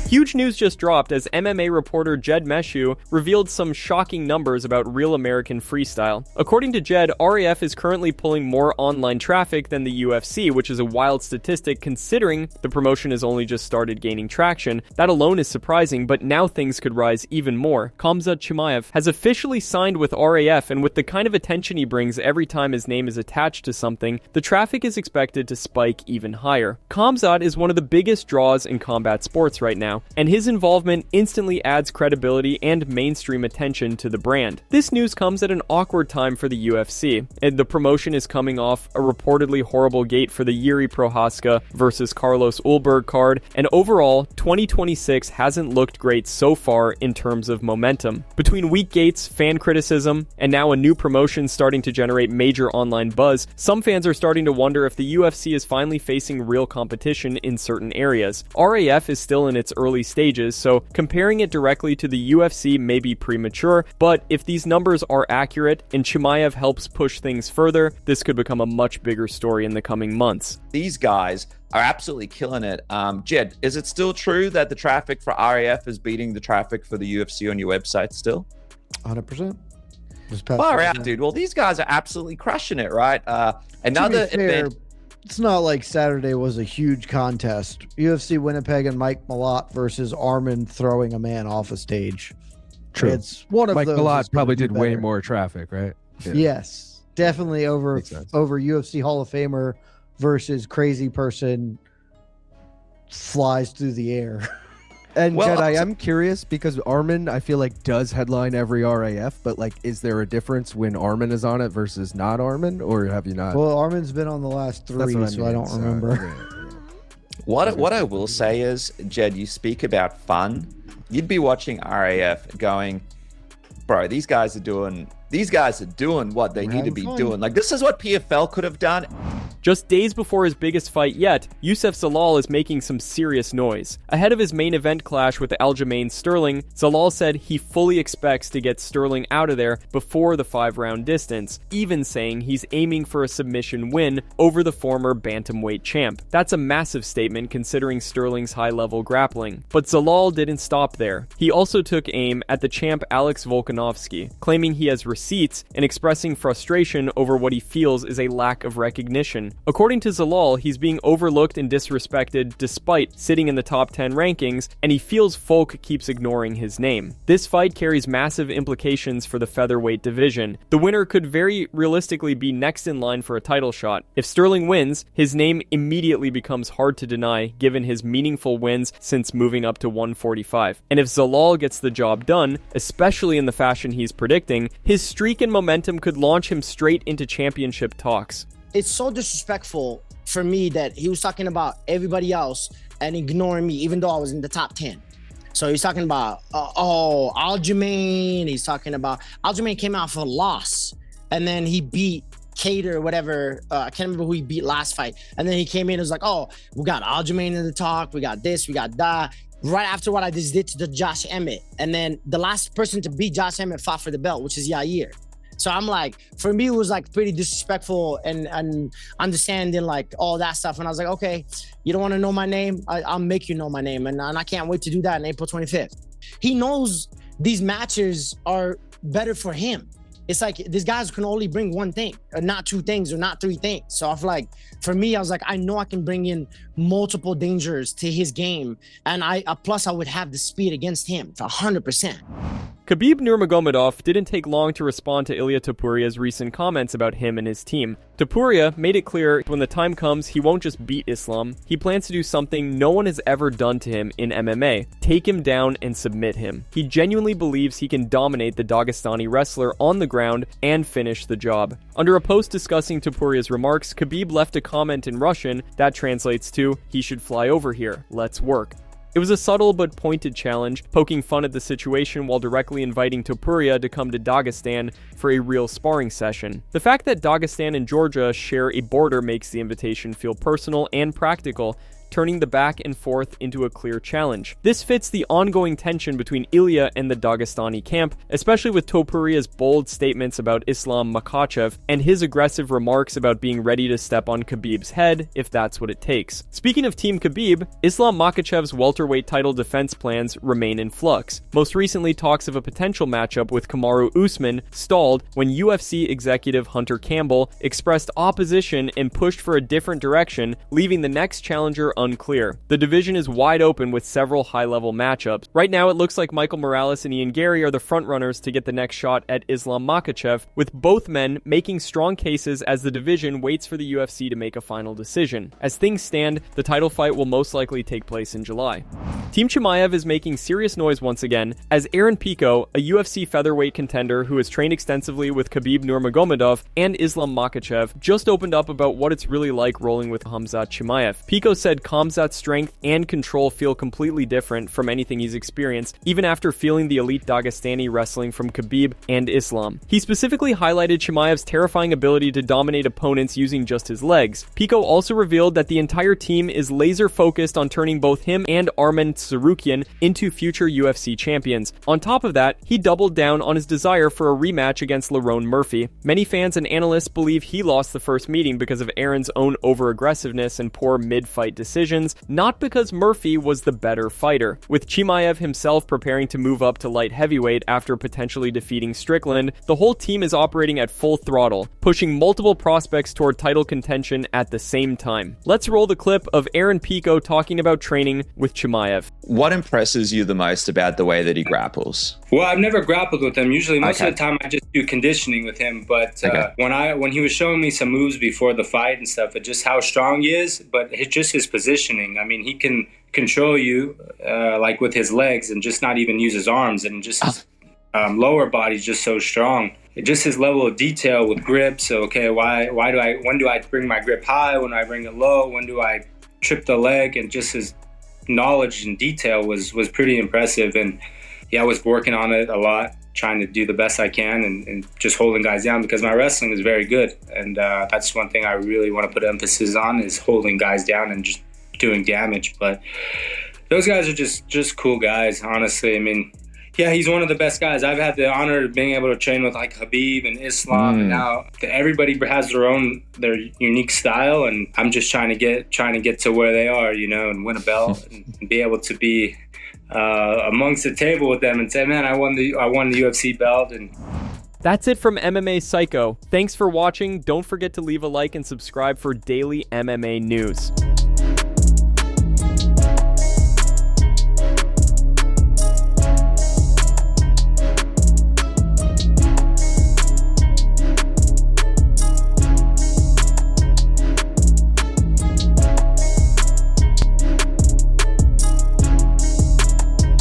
Huge news just dropped as MMA reporter Jed Meshew revealed some shocking numbers about Real American Freestyle. According to Jed, RAF is currently pulling more online traffic than the UFC, which is a wild statistic considering the promotion has only just started gaining traction. That alone is surprising, but now things could rise even more. Khamzat Chimaev has officially signed with RAF, and with the kind of attention he brings every time his name is attached to something, the traffic is expected to spike even higher. Khamzat is one of the biggest draws in combat sports right now, and his involvement instantly adds credibility and mainstream attention to the brand. This news comes at an awkward time for the UFC, and the promotion is coming off a reportedly horrible gate for the Yuri Prohaska versus Carlos Ulberg card, and overall, 2026 hasn't looked great so far in terms of momentum. Between weak gates, fan criticism, and now a new promotion starting to generate major online buzz, some fans are starting to wonder if the UFC is finally facing real competition in certain areas. RAF is still in its early stages, so comparing it directly to the UFC may be premature, but if these numbers are accurate and Chimaev helps push things further, this could become a much bigger story in the coming months. These guys are absolutely killing it. Jed, is it still true that the traffic for RAF is beating the traffic for the UFC on your website still? 100%. Far out, dude. Well, these guys are absolutely crushing it, right? Another event. It's not like Saturday was a huge contest. UFC Winnipeg and Mike Malott versus Armin throwing a man off a stage. True. It's one of Mike those. Malott probably did way more traffic, right? Yeah. Yes, definitely over UFC Hall of Famer versus crazy person flies through the air. And Jedi, I'm curious because Armin, I feel like, does headline every RAF, but like, is there a difference when Armin is on it versus not Armin, or have you not? Well, Armin's been on the last three, so I don't remember. What I will say is, Jed, you speak about fun. You'd be watching RAF going, bro, these guys are doing what they need to be doing. Like, this is what PFL could have done. Just days before his biggest fight yet, Youssef Zalal is making some serious noise. Ahead of his main event clash with Aljamain Sterling, Zalal said he fully expects to get Sterling out of there before the 5-round distance, even saying he's aiming for a submission win over the former bantamweight champ. That's a massive statement considering Sterling's high-level grappling. But Zalal didn't stop there. He also took aim at the champ Alex Volkanovski, claiming he has receipts and expressing frustration over what he feels is a lack of recognition. According to Zalal, he's being overlooked and disrespected despite sitting in the top 10 rankings, and he feels Volk keeps ignoring his name. This fight carries massive implications for the featherweight division. The winner could very realistically be next in line for a title shot. If Sterling wins, his name immediately becomes hard to deny given his meaningful wins since moving up to 145. And if Zalal gets the job done, especially in the fashion he's predicting, his streak and momentum could launch him straight into championship talks. It's so disrespectful for me that he was talking about everybody else and ignoring me, even though I was in the top 10. So he's talking about, Aljamain. He's talking about, Aljamain came out for a loss. And then he beat Cater, whatever. I can't remember who he beat last fight. And then he came in and was like, oh, we got Aljamain in the talk. We got this, we got that. Right after what I just did to the Josh Emmett. And then the last person to beat Josh Emmett fought for the belt, which is Yair. So I'm like, for me, it was like pretty disrespectful and understanding like all that stuff. And I was like, okay, you don't want to know my name? I'll make you know my name. And I can't wait to do that on April 25th. He knows these matches are better for him. It's like these guys can only bring one thing, or not two things, or not three things. So I feel like, for me, I was like, I know I can bring in multiple dangers to his game. And plus I would have the speed against him for 100%. Khabib Nurmagomedov didn't take long to respond to Ilia Topuria's recent comments about him and his team. Topuria made it clear when the time comes he won't just beat Islam, he plans to do something no one has ever done to him in MMA, take him down and submit him. He genuinely believes he can dominate the Dagestani wrestler on the ground and finish the job. Under a post discussing Topuria's remarks, Khabib left a comment in Russian that translates to, "He should fly over here, let's work." It was a subtle but pointed challenge, poking fun at the situation while directly inviting Topuria to come to Dagestan for a real sparring session. The fact that Dagestan and Georgia share a border makes the invitation feel personal and practical, turning the back and forth into a clear challenge. This fits the ongoing tension between Ilia and the Dagestani camp, especially with Topuria's bold statements about Islam Makhachev and his aggressive remarks about being ready to step on Khabib's head if that's what it takes. Speaking of Team Khabib, Islam Makhachev's welterweight title defense plans remain in flux. Most recently, talks of a potential matchup with Kamaru Usman stalled when UFC executive Hunter Campbell expressed opposition and pushed for a different direction, leaving the next challenger unclear. The division is wide open with several high-level matchups. Right now, it looks like Michael Morales and Ian Gary are the frontrunners to get the next shot at Islam Makhachev, with both men making strong cases as the division waits for the UFC to make a final decision. As things stand, the title fight will most likely take place in July. Team Chimaev is making serious noise once again, as Aaron Pico, a UFC featherweight contender who has trained extensively with Khabib Nurmagomedov and Islam Makhachev, just opened up about what it's really like rolling with Khamzat Chimaev. Pico said Khamzat's strength and control feel completely different from anything he's experienced, even after feeling the elite Dagestani wrestling from Khabib and Islam. He specifically highlighted Chimaev's terrifying ability to dominate opponents using just his legs. Pico also revealed that the entire team is laser focused on turning both him and Arman Tsarukyan into future UFC champions. On top of that, he doubled down on his desire for a rematch against Lerone Murphy. Many fans and analysts believe he lost the first meeting because of Aaron's own over-aggressiveness and poor mid-fight decisions, not because Murphy was the better fighter. With Chimaev himself preparing to move up to light heavyweight after potentially defeating Strickland, the whole team is operating at full throttle, pushing multiple prospects toward title contention at the same time. Let's roll the clip of Aaron Pico talking about training with Chimaev. What impresses you the most about the way that he grapples? Well, I've never grappled with him. Usually, most of the time, I just do conditioning with him. But when he was showing me some moves before the fight and stuff, just how strong he is, but just his positioning. I mean, he can control you like with his legs and just not even use his arms, and just his lower body's just so strong. Just his level of detail with grip. So, okay, when do I bring my grip high? When do I bring it low? When do I trip the leg? And just his knowledge and detail was pretty impressive. And yeah, I was working on it a lot, trying to do the best I can and just holding guys down, because my wrestling is very good. And that's one thing I really want to put emphasis on, is holding guys down and just doing damage. But those guys are just cool guys, honestly. I mean, yeah, he's one of the best guys. I've had the honor of being able to train with like Khabib and Islam, and now everybody has their unique style, and I'm just trying to get to where they are, and win a belt and be able to be amongst the table with them and say, man, I won the UFC belt. And that's it from MMA Psycho. Thanks for watching. Don't forget to leave a like and subscribe for daily MMA news.